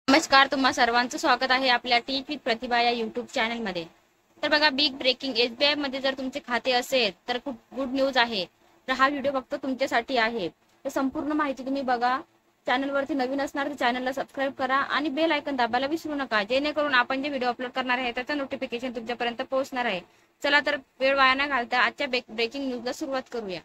नमस्कार, तुम्हा सर्वांचं स्वागत आहे आपल्या टीच विथ प्रतिभा या यूट्यूब चॅनलमध्ये। तर बघा, बिग ब्रेकिंग एसबीआय मध्ये जर तुमचे खाते असेल तर खूप गुड न्यूज आहे। तर हा व्हिडिओ फक्त तुमच्यासाठी आहे। तर संपूर्ण माहिती तुम्ही बघा। चॅनलवरती नवीन असणार तर चॅनलला सबस्क्राईब करा आणि बेल आयकॉन दाबायला विसरू नका, जेणेकरून आपण जे व्हिडिओ अपलोड करणार आहे त्याचं नोटिफिकेशन तुमच्यापर्यंत पोहोचणार आहे। चला तर वेळ वाया न घालता आजच्या ब्रेकिंग न्यूजला सुरुवात करूया।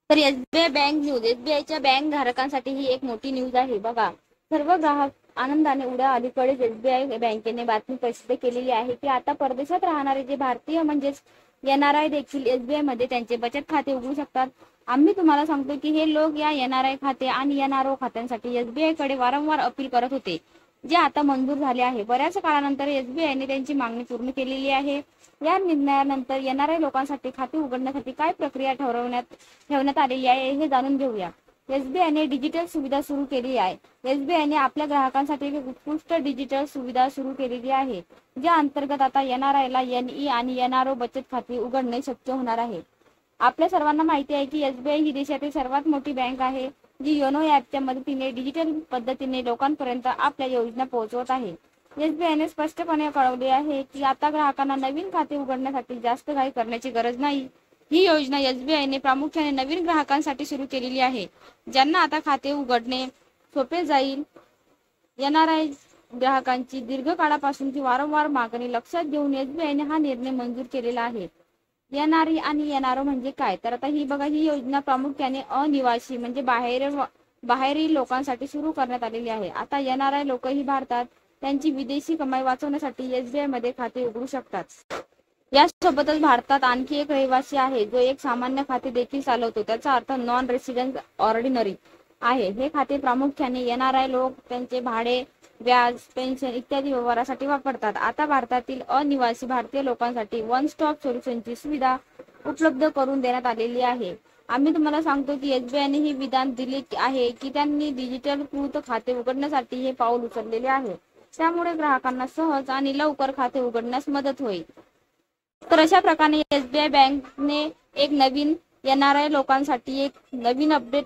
तर एसबीआय बँक न्यूज, एसबीआयच्या बँक धारकांसाठी ही एक मोठी न्यूज आहे। बघा, सर्व ग्राहक आनंदाने उद्या अलीकडेच एसबीआय बँकेने बातमी प्रसिद्ध केलेली आहे की आता परदेशात राहणारे जे भारतीय म्हणजेच एनआरआय देखील एसबीआय मध्ये त्यांचे बचत खाते उघडू शकतात। आम्ही तुम्हाला सांगतो की हे लोक या एनआरआय खाते आणि एनआरओ खात्यांसाठी एसबीआय कडे वारंवार अपील करत होते, जे आता मंजूर झाले आहे। बऱ्याच काळानंतर एसबीआयने त्यांची मागणी पूर्ण केलेली आहे। या निर्णयानंतर एनआरआय लोकांसाठी खाते उघडण्यासाठी काय प्रक्रिया ठेवण्यात आलेली आहे हे जाणून घेऊया। एसबीआयने डिजिटल सुविधा सुरू केली आहे। एसबीआयने आपल्या ग्राहकांसाठी एक उत्कृष्ट डिजिटल सुविधा सुरू केलेली आहे, ज्या अंतर्गत आता एनआरआयला एनई आणि एनआरओ बचत खाते उघडणे शक्य होणार आहे। आपल्या सर्वांना माहिती आहे की एसबीआय ही देशातील सर्वात मोठी बँक आहे, जी योनो ॲपच्या मदतीने डिजिटल पद्धतीने लोकांपर्यंत आपल्या योजना पोहोचवत आहे। एसबीआयने स्पष्टपणे कळवले आहे की आता ग्राहकांना नवीन खाते उघडण्यासाठी जास्त घाई करण्याची गरज नाही। ही योजना एसबीआयने प्रामुख्याने नवीन ग्राहकांसाठी सुरू केलेली आहे, ज्यांना आता खाते उघडणे सोपे जाईल। एनआरआय ग्राहकांची दीर्घकाळापासूनची वारंवार मागणी लक्षात घेऊन एसबीआयने हा निर्णय मंजूर केलेला आहे। एनआरई आणि एनआरओ म्हणजे काय? तर आता ही बघा, ही योजना प्रामुख्याने अनिवासी म्हणजे बाहेरील लोकांसाठी सुरू करण्यात आलेली आहे। आता एनआरआय लोक ही भारतात त्यांची विदेशी कमाई वाचवण्यासाठी एसबीआय मध्ये खाते उघडू शकतात। यासोबतच भारतात आणखी एक रहिवासी आहे जो एक सामान्य खाते देखील चालवतो, त्याचा अर्थ नॉन रेसिडेंट ऑर्डिनरी आहे। हे खाते प्रामुख्याने एनआरआय लोक त्यांचे भाडे, व्याज, पेन्शन इत्यादी व्यवहारासाठी वापरतात। आता भारतातील अनिवासी भारतीय लोकांसाठी वन स्टॉप सोल्युशनची सुविधा उपलब्ध करून देण्यात आलेली आहे। आम्ही तुम्हाला सांगतो की एसबीआयने ही विधान दिले आहे की त्यांनी डिजिटल कृत खाते उघडण्यासाठी हे पाऊल उचललेले आहे, त्यामुळे ग्राहकांना सहज आणि लवकर खाते उघडण्यास मदत होईल। तर अशा प्रकारे एसबीआय बँकने एक नवीन एनआरआय लोकांसाठी एक नवीन अपडेट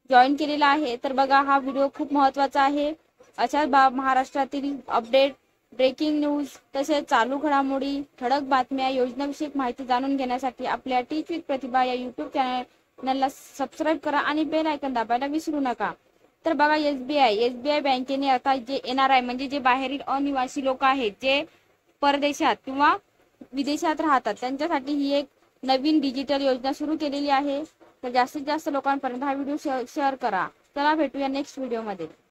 जॉईन केलेला आहे। तर बघा, हा व्हिडिओ खूप महत्त्वाचा आहे। अशाच महाराष्ट्रातील अपडेट, ब्रेकिंग न्यूज तसेच चालू घडामोडी, ठळक बातम्या, योजनाविषयक माहिती जाणून घेण्यासाठी आपल्या टीच विथ प्रतिभा या यूट्यूब चॅनलला सबस्क्राईब करा आणि बेल आयकॉन दाबायला विसरू नका। तर बघा, एसबीआय बँकेने आता जे एनआरआय म्हणजे जे बाहेरील अनिवासी लोक आहेत, जे परदेशात किंवा विदेशात राहतात, त्यांच्यासाठी ही एक नवीन डिजिटल योजना सुरू केलेली आहे। तर जास्तीत जास्त लोकांपर्यंत हा व्हिडिओ शेअर करा। चला भेटूया नेक्स्ट व्हिडिओ मध्ये।